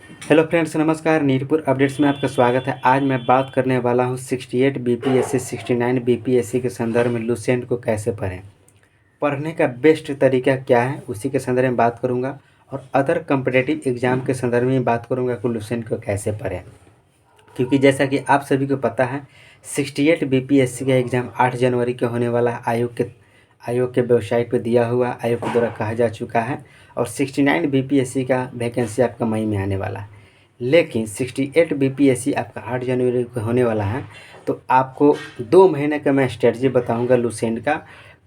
Hello friends, नमस्कार। Neerpur updates में आपका स्वागत है। आज मैं बात करने वाला हूं 68 बीपीएससी 69 बीपीएससी के संदर्भ में लुसेंट को कैसे पढ़ें, पढ़ने का बेस्ट तरीका क्या है, उसी के संदर्भ में बात करूंगा। और अदर कम्पिटेटिव एग्जाम के संदर्भ में बात करूंगा कि लुसेंट को कैसे पढ़ें। क्योंकि जैसा कि आप सभी को पता है 68 बीपीएससी का एग्ज़ाम 8 जनवरी को होने वाला है। आयोग के वेबसाइट पर दिया हुआ, आयोग के द्वारा कहा जा चुका है। और 69 बीपीएससी का वैकेंसी आपका मई में आने वाला है। लेकिन 68 बीपीएससी आपका 8 जनवरी को होने वाला है। तो आपको 2 महीने का मैं स्ट्रेटजी बताऊंगा लुसेंट का,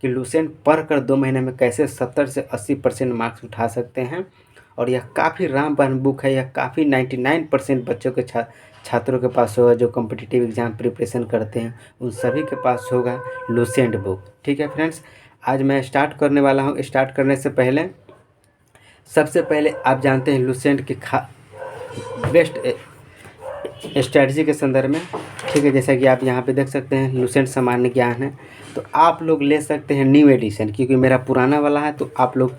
कि लुसेंट पढ़ कर 2 महीने में कैसे 70 से 80% मार्क्स उठा सकते हैं। और यह काफ़ी रामबाण बुक है। यह काफ़ी 99% बच्चों के छात्रों के पास होगा, जो कॉम्पिटिटिव एग्ज़ाम प्रिपरेशन करते हैं उन सभी के पास होगा लुसेंट बुक। ठीक है फ्रेंड्स, आज मैं स्टार्ट करने वाला हूँ। स्टार्ट करने से पहले सबसे पहले आप जानते हैं लुसेंट की बेस्ट स्ट्रैटेजी के संदर्भ में। ठीक है, जैसा कि आप यहाँ पे देख सकते हैं लुसेंट सामान्य ज्ञान है। तो आप लोग ले सकते हैं न्यू एडिशन, क्योंकि मेरा पुराना वाला है। तो आप लोग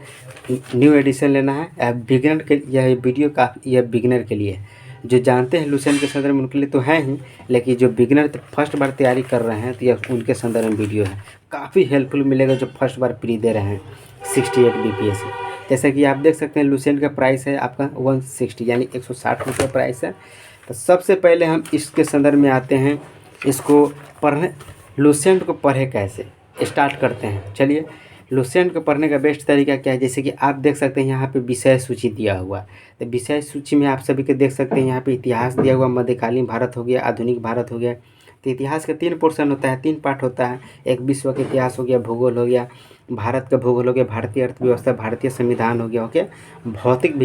न्यू एडिशन लेना है। बिगिनर के यह वीडियो यह बिगिनर के लिए है। जो जानते हैं लुसेंट के संदर्भ में उनके लिए तो है ही, लेकिन जो बिगिनर फर्स्ट बार तैयारी कर रहे हैं तो यह उनके संदर्भ में वीडियो है। काफ़ी हेल्पफुल मिलेगा जो फर्स्ट बार प्री दे रहे हैं 68 बीपीएससी। जैसा कि आप देख सकते हैं लुसेंट का प्राइस है आपका 160 यानी 160 रुपये प्राइस है। तो सबसे पहले हम इसके संदर्भ में आते हैं। इसको पढ़ने लुसेंट को पढ़े कैसे, स्टार्ट करते हैं। चलिए, लुसेंट को पढ़ने का बेस्ट तरीका क्या है, जैसे कि आप देख सकते हैं यहाँ पे विषय सूची दिया हुआ है। तो विषय सूची में आप सभी को देख सकते हैं यहाँ पे इतिहास दिया हुआ, मध्यकालीन भारत हो गया, आधुनिक भारत हो गया। तो इतिहास का 3 पोर्शन होता है, 3 पार्ट होता है। एक विश्व का इतिहास हो गया, भूगोल हो गया, भारत का भूगोल हो गया, भारतीय अर्थव्यवस्था, भारतीय संविधान हो गया, ओके, भौतिक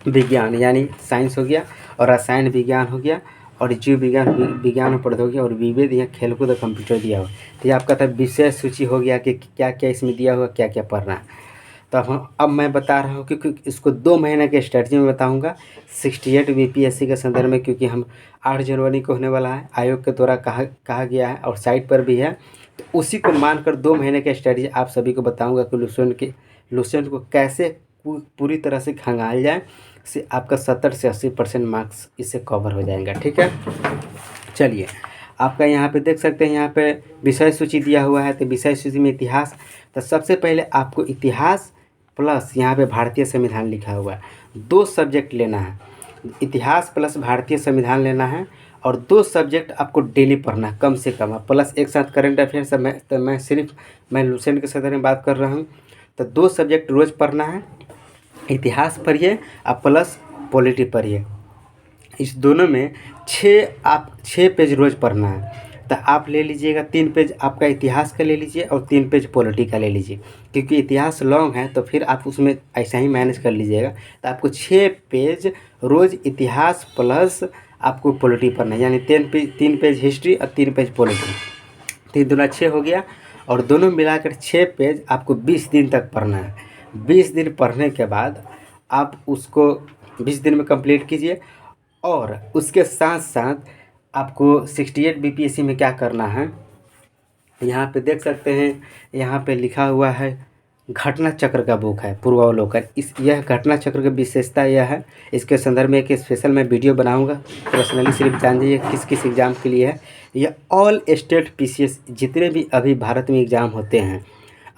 विज्ञान यानी साइंस हो गया, और रसायन विज्ञान हो गया, और जीव विज्ञान और प्रौद्योगिकी, और विविध या खेलकूद और कंप्यूटर दिया हुआ। तो ये आपका था विषय सूची हो गया कि क्या क्या इसमें दिया हुआ, क्या क्या पढ़ना है। तो अब मैं बता रहा हूँ, क्योंकि इसको 2 महीने के स्ट्रेटजी में बताऊँगा 68 बीपीएससी के संदर्भ में, क्योंकि हम 8 जनवरी को होने वाला है, आयोग के द्वारा कहा गया है और साइट पर भी है। तो उसी को मानकर 2 महीने के स्ट्रेटजी आप सभी को बताऊँगा कि लुसेंट को कैसे पूरी तरह से खंगाल जाए, से आपका 70 से 80% मार्क्स इससे कवर हो जाएगा। ठीक है, चलिए, आपका यहाँ पे देख सकते हैं, यहाँ पे विषय सूची दिया हुआ है। तो विषय सूची में इतिहास, तो सबसे पहले आपको इतिहास प्लस यहाँ पे भारतीय संविधान लिखा हुआ है, 2 सब्जेक्ट लेना है। इतिहास प्लस भारतीय संविधान लेना है, और 2 सब्जेक्ट आपको डेली पढ़ना कम से कम, प्लस एक साथ करंट अफेयर्स। मैं लुसेंट के संदर्भ में बात कर रहा हूँ। तो 2 सब्जेक्ट रोज़ पढ़ना है। इतिहास पढ़िए और प्लस पॉलिटी पढ़िए। इस दोनों में 6 पेज रोज़ पढ़ना है। तो आप ले लीजिएगा 3 पेज आपका इतिहास का ले लीजिए, और 3 पेज पॉलिटी का ले लीजिए। क्योंकि इतिहास लॉन्ग है तो फिर आप उसमें ऐसा ही मैनेज कर लीजिएगा। तो आपको 6 पेज रोज़ इतिहास प्लस आपको पॉलिटी पढ़ना है, यानी 3 पेज हिस्ट्री और 3 पेज पॉलिटी। 3 दूना 6 हो गया, और दोनों मिलाकर 6 पेज आपको 20 दिन तक पढ़ना है। 20 दिन पढ़ने के बाद आप उसको 20 दिन में कंप्लीट कीजिए। और उसके साथ साथ आपको 68 बीपीएससी में क्या करना है, यहाँ पे देख सकते हैं, यहाँ पे लिखा हुआ है घटना चक्र का बुक है, पूर्वावलोकन। यह घटना चक्र की विशेषता यह है, इसके संदर्भ में एक स्पेशल मैं वीडियो बनाऊंगा। पर्सनली सिर्फ जान जाइए किस किस एग्ज़ाम के लिए है। यह ऑल स्टेट पीसीएस जितने भी अभी भारत में एग्ज़ाम होते हैं,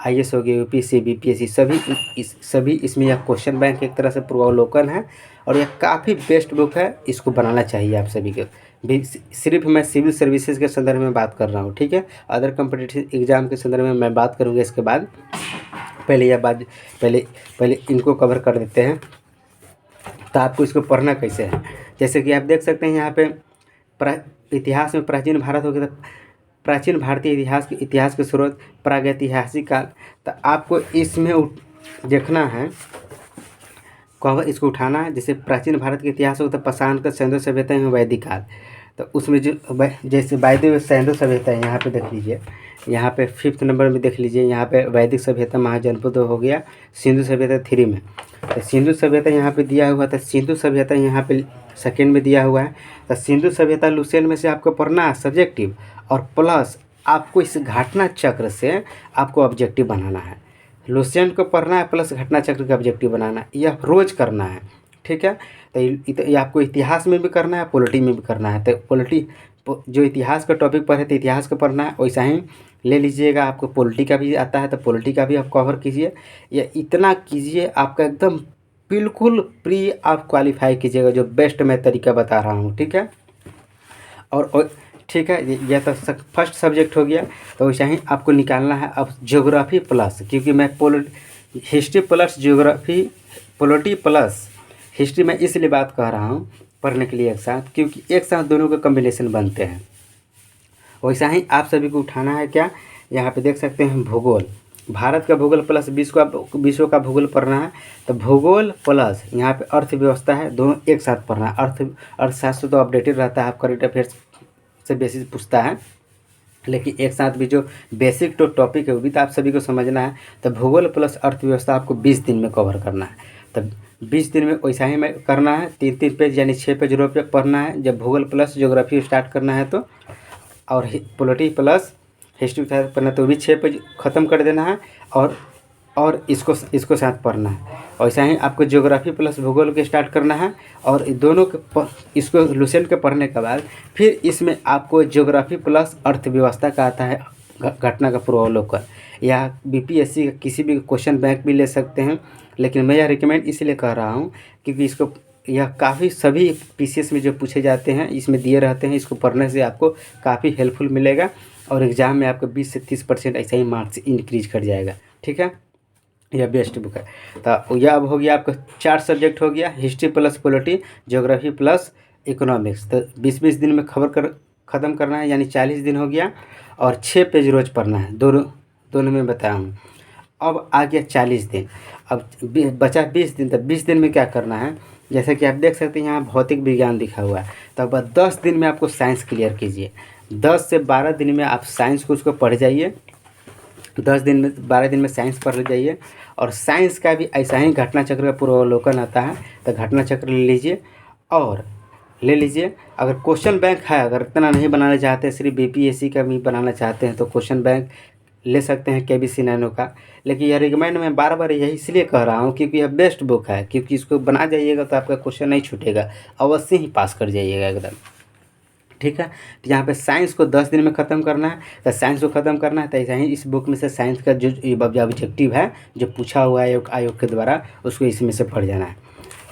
आईएएस हो गया, यूपीएससी, बीपीएससी, सभी इसमें यह क्वेश्चन बैंक एक तरह से पूर्वावलोकन है। और यह काफ़ी बेस्ट बुक है, इसको बनाना चाहिए आप सभी को भी। सिर्फ मैं सिविल सर्विसेज के संदर्भ में बात कर रहा हूँ, ठीक है। अदर कॉम्पिटिटिव एग्ज़ाम के संदर्भ में मैं बात करूँगा इसके बाद। पहले इनको कवर कर देते हैं। तो आपको इसको पढ़ना कैसे है, जैसे कि आप देख सकते हैं यहाँ पे इतिहास में प्राचीन भारत हो गया। तो प्राचीन भारतीय इतिहास के स्रोत, प्रागैतिहासिक काल। तो आपको इसमें देखना है, कवर इसको उठाना है। जैसे प्राचीन भारत का इतिहास होता है पाषाण का, सिंधु सभ्यता में वैदिक काल। तो उसमें जो जैसे वैदिक सिंधु सभ्यता है, यहाँ पे देख लीजिए, यहाँ पे 5th नंबर में देख लीजिए, यहाँ पे वैदिक सभ्यता महाजनपद हो गया, सिंधु सभ्यता 3 में। तो सिंधु सभ्यता यहाँ पे दिया हुआ था, सिंधु सभ्यता यहाँ पे 2nd में दिया हुआ है। तो सिंधु सभ्यता लुसेंट में से आपको पढ़ना है सब्जेक्टिव, और प्लस आपको इस घटना चक्र से आपको ऑब्जेक्टिव बनाना है। लुसेंट को पढ़ना है प्लस घटना चक्र का ऑब्जेक्टिव बनाना है, यह रोज़ करना है। ठीक है। तो ये आपको इतिहास में भी करना है, पॉलिटी में भी करना है। तो पॉलिटी जो इतिहास का टॉपिक पढ़े तो इतिहास का पढ़ना है, वैसा ही ले लीजिएगा। आपको पॉलिटी का भी आता है तो पॉलिटी का भी आप कवर कीजिए, या इतना कीजिए आपका एकदम बिल्कुल प्री आप क्वालिफाई कीजिएगा, जो बेस्ट मैं तरीका बता रहा हूँ, ठीक है। और ठीक है, यह तो फर्स्ट सब्जेक्ट हो गया। तो वैसा ही आपको निकालना है अब ज्योग्राफी प्लस, क्योंकि मैं history plus geography, polity plus history में इसलिए बात कह रहा हूँ पढ़ने के लिए एक साथ, क्योंकि एक साथ दोनों के कॉम्बिनेशन बनते हैं। वैसा ही आप सभी को उठाना है क्या, यहाँ पे देख सकते हैं भूगोल, भारत का भूगोल प्लस विश्व का भूगोल पढ़ना है। तो भूगोल प्लस यहाँ पे अर्थव्यवस्था है, दोनों एक साथ पढ़ना है। अर्थशास्त्र तो अपडेटेड रहता है, आप करंट अफेयर्स से बेसिस पूछता है, लेकिन एक साथ भी जो बेसिक तो टॉपिक है वो भी तो आप सभी को समझना है। तो भूगोल प्लस अर्थव्यवस्था आपको 20 दिन में कवर करना है। तब 20 दिन में वैसा ही में करना है, 3-3 पेज यानी 6 पेज रोज पे पढ़ना है। जब भूगोल प्लस ज्योग्राफी स्टार्ट करना है तो, और पॉलिटी प्लस हिस्ट्री पढ़ना तो भी 6 पेज ख़त्म कर देना है, और इसको साथ पढ़ना है। वैसा ही आपको ज्योग्राफी प्लस भूगोल के स्टार्ट करना है, और दोनों के इसको लुसेंट के पढ़ने के बाद फिर इसमें आपको ज्योग्राफी प्लस अर्थव्यवस्था का आता है घटना का पूर्वावलोकन, या बीपीएससी का किसी भी क्वेश्चन बैंक भी ले सकते हैं। लेकिन मैं यह रिकमेंड इसलिए कर रहा हूँ क्योंकि इसको यह काफ़ी सभी पीसीएस में जो पूछे जाते हैं इसमें दिए रहते हैं। इसको पढ़ने से आपको काफ़ी हेल्पफुल मिलेगा, और एग्ज़ाम में आपको 20 से 30% ऐसा ही मार्क्स इंक्रीज कर जाएगा, ठीक है। यह बेस्ट बुक है। तो यह अब हो गया आपका 4 सब्जेक्ट हो गया, history plus polity, geography plus economics. तो 20-20 दिन में ख़त्म करना है, यानी 40 दिन हो गया, और 6 पेज रोज़ पढ़ना है, दोनों में बताया हूँ। अब आ गया 40 दिन, अब बचा 20 दिन। तो 20 दिन में क्या करना है, जैसे कि आप देख सकते हैं यहाँ भौतिक विज्ञान लिखा हुआ है। तो अब 10 दिन में आपको साइंस क्लियर कीजिए। 10 से 12 दिन में आप साइंस को उसको पढ़ जाइए, 10 दिन में 12 दिन में साइंस पढ़ जाइए। और साइंस का भी ऐसा ही घटना चक्र का पूर्वावलोकन आता है, तो घटना चक्र ले लीजिए। और ले लीजिए अगर क्वेश्चन बैंक है, अगर इतना नहीं बनाना चाहते, सिर्फ बीपीएससी का भी बनाना चाहते हैं, तो क्वेश्चन बैंक ले सकते हैं केबीसी नैनो का। लेकिन यह रिकमेंड मैं बार बार यही इसलिए कह रहा हूँ क्योंकि यह बेस्ट बुक है, क्योंकि इसको बना जाइएगा तो आपका क्वेश्चन नहीं छूटेगा, अवश्य ही पास कर जाइएगा एकदम, ठीक है। तो यहाँ पे साइंस को 10 दिन में ख़त्म करना है। तो साइंस को ख़त्म करना है तो ऐसा ही इस बुक में से साइंस का जो ऑब्जेक्टिव है, जो पूछा हुआ है आयोग के द्वारा, उसको इसमें से पढ़ जाना है।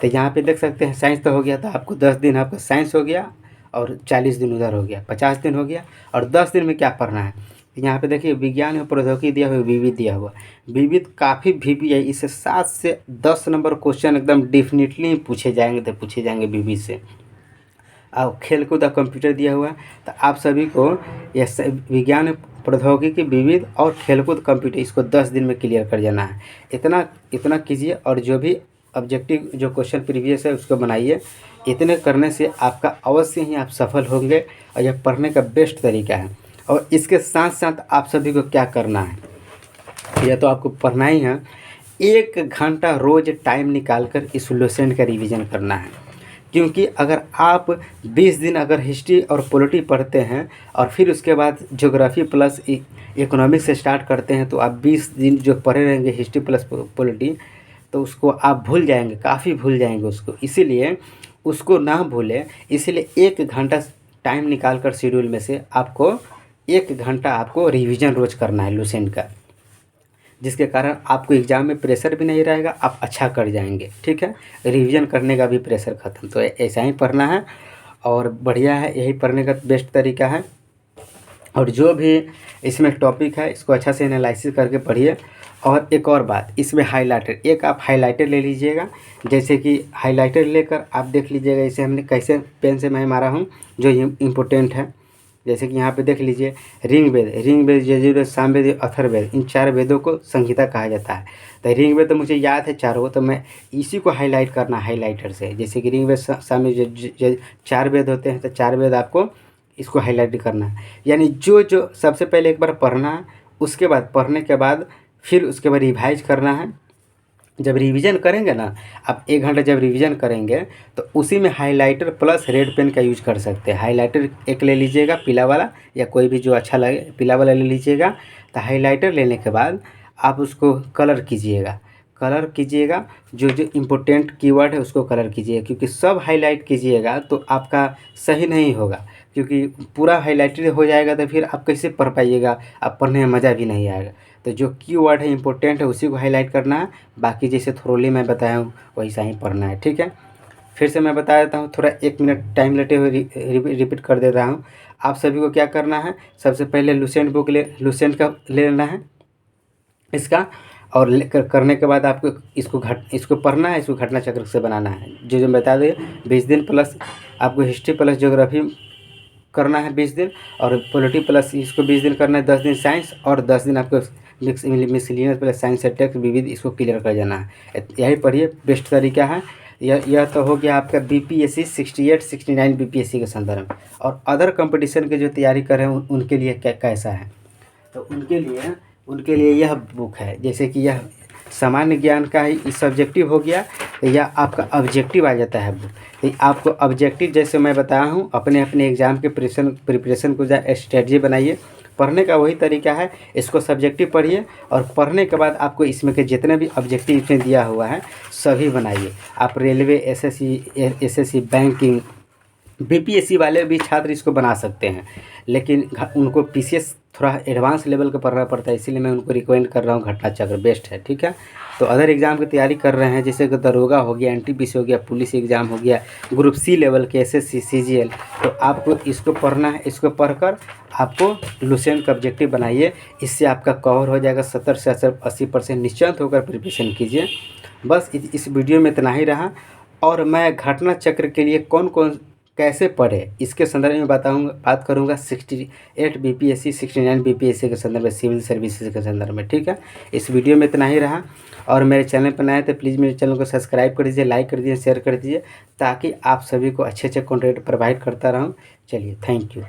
तो यहाँ पे देख सकते हैं साइंस तो हो गया, तो आपको 10 दिन आपका साइंस हो गया, और 40 दिन उधर हो गया, 50 दिन हो गया। और 10 दिन में क्या पढ़ना है, यहाँ पे देखिए विज्ञान और प्रौद्योगिकी दिया हुआ, विविध दिया हुआ। विविध काफ़ी वीवी है, इससे 7 से 10 नंबर क्वेश्चन एकदम डेफिनेटली पूछे जाएंगे विविध से। और खेलकूद और कंप्यूटर दिया हुआ है, तो आप सभी को यह विज्ञान प्रौद्योगिकी विविध और खेलकूद कंप्यूटर इसको 10 दिन में क्लियर कर जाना है। इतना कीजिए, और जो भी ऑब्जेक्टिव जो क्वेश्चन प्रीवियस है उसको बनाइए। इतने करने से आपका अवश्य ही आप सफल होंगे, और यह पढ़ने का बेस्ट तरीका है। और इसके साथ साथ आप सभी को क्या करना है, यह तो आपको पढ़ना ही है, 1 घंटा रोज़ टाइम निकालकर इस लेसन का रिवीजन करना है। क्योंकि अगर आप 20 दिन अगर हिस्ट्री और पॉलिटी पढ़ते हैं, और फिर उसके बाद ज्योग्राफी प्लस इकोनॉमिक्स से स्टार्ट करते हैं, तो आप 20 दिन जो पढ़े रहेंगे हिस्ट्री प्लस पॉलिटी, तो उसको आप भूल जाएंगे, काफ़ी भूल जाएंगे उसको। इसीलिए उसको ना भूलें, इसीलिए 1 घंटा टाइम निकाल कर शेड्यूल में से आपको 1 घंटा आपको रिवीजन रोज़ करना है लुसेंट का, जिसके कारण आपको एग्ज़ाम में प्रेशर भी नहीं रहेगा, आप अच्छा कर जाएंगे, ठीक है। रिवीजन करने का भी प्रेशर ख़त्म। तो ऐसा ही पढ़ना है, और बढ़िया है, यही पढ़ने का बेस्ट तरीका है। और जो भी इसमें टॉपिक है इसको अच्छा से एनालिसिस करके पढ़िए। और एक और बात, इसमें हाइलाइटर, एक आप हाइलाइटर ले लीजिएगा। जैसे कि हाइलाइटर लेकर आप देख लीजिएगा, इसे हमने कैसे पेन से मैं मारा हूँ जो इम्पोर्टेंट है। जैसे कि यहाँ पे देख लीजिए, ऋग्वेद, यजुर्वेद, सामवेद, अथर्ववेद, इन 4 वेदों को संहिता कहा जाता है। तो ऋग्वेद तो मुझे याद है चारों, तो मैं इसी को हाईलाइट करना हाईलाइटर से। जैसे कि ऋग्वेद, सामवेद, 4 वेद होते हैं, तो 4 वेद आपको इसको हाईलाइट करना है। यानी जो सबसे पहले एक बार पढ़ना है, उसके बाद पढ़ने के बाद फिर उसके बाद रिवाइज करना है। जब रिवीजन करेंगे ना आप, 1 घंटा जब रिवीजन करेंगे, तो उसी में हाइलाइटर प्लस रेड पेन का यूज कर सकते हैं। हाइलाइटर एक ले लीजिएगा पीला वाला, या कोई भी जो अच्छा लगे, पीला वाला ले लीजिएगा। तो हाइलाइटर लेने के बाद आप उसको कलर कीजिएगा। कलर कीजिएगा, जो जो इम्पोर्टेंट कीवर्ड है उसको कलर कीजिएगा, क्योंकि सब हाईलाइट कीजिएगा तो आपका सही नहीं होगा, क्योंकि पूरा हाईलाइटेड हो जाएगा तो फिर आप कैसे पढ़ पाइएगा, आप पढ़ने में मज़ा भी नहीं आएगा। तो जो कीवर्ड है इम्पोर्टेंट है उसी को हाईलाइट करना है, बाकी जैसे थोरोली मैं बताया हूँ वैसा ही पढ़ना है, ठीक है। फिर से मैं बता देता हूँ, थोड़ा 1 मिनट टाइम लेते हुए रिपीट कर दे रहा हूँ। आप सभी को क्या करना है, सबसे पहले लुसेंट बुक लुसेंट का ले लेना है इसका, और करने के बाद आपको इसको पढ़ना है, इसको घटना चक्र से बनाना है, जो जो बता दें 20 दिन प्लस आपको हिस्ट्री प्लस ज्योग्राफी करना है 20 दिन, और पॉलिटी प्लस इसको 20 दिन करना है, 10 दिन साइंस, और 10 दिन आपको मिसलिनियस प्लस साइंस से टेक्स्ट विविध इसको क्लियर कर जाना है। यही पढ़िए, बेस्ट तरीका है। यह तो हो गया आपका बीपीएससी 68 69 बीपीएससी के संदर्भ में। और अदर कंपटीशन के जो तैयारी कर रहे हैं उनके लिए कैसा है, तो उनके लिए यह बुक है। जैसे कि यह सामान्य ज्ञान का ही सब्जेक्टिव हो गया, या आपका ऑब्जेक्टिव आ जाता है बुक। तो आपको ऑब्जेक्टिव जैसे मैं बताया हूँ, अपने एग्ज़ाम के प्रिपरेशन को स्ट्रेटजी बनाइए। पढ़ने का वही तरीका है, इसको सब्जेक्टिव पढ़िए, और पढ़ने के बाद आपको इसमें के जितने भी ऑब्जेक्टिव इसमें दिया हुआ है सभी बनाइए। आप रेलवे, एसएससी, बैंकिंग, बीपीएससी वाले भी छात्र इसको बना सकते हैं, लेकिन उनको पीसीएस थोड़ा एडवांस लेवल का पढ़ना पड़ता है, इसीलिए मैं उनको रिकमेंड कर रहा हूँ घटना चक्र बेस्ट है, ठीक है। तो अदर एग्ज़ाम की तैयारी कर रहे हैं, जैसे कि दरोगा हो गया, एनटीपीसी हो गया, पुलिस एग्ज़ाम हो गया, ग्रुप सी लेवल के एसएससी, सीजीएल, तो आपको इसको पढ़ना है। इसको पढ़कर आपको लुसेंट का ऑब्जेक्टिव बनाइए, इससे आपका कवर हो जाएगा 70 से 80%। निश्चिंत होकर प्रिपरेशन कीजिए। बस इस वीडियो में इतना ही रहा, और मैं घटना चक्र के लिए कौन कौन कैसे पढ़े इसके संदर्भ में बात करूँगा 68 बीपीएससी 69 बीपीएससी के संदर्भ में, सिविल सर्विसेज के संदर्भ में, ठीक है। इस वीडियो में इतना ही रहा, और मेरे चैनल पर नए तो प्लीज़ मेरे चैनल को सब्सक्राइब कर दीजिए, लाइक कर दीजिए, शेयर कर दीजिए, ताकि आप सभी को अच्छे कंटेंट प्रोवाइड करता रहूँ। चलिए, थैंक यू।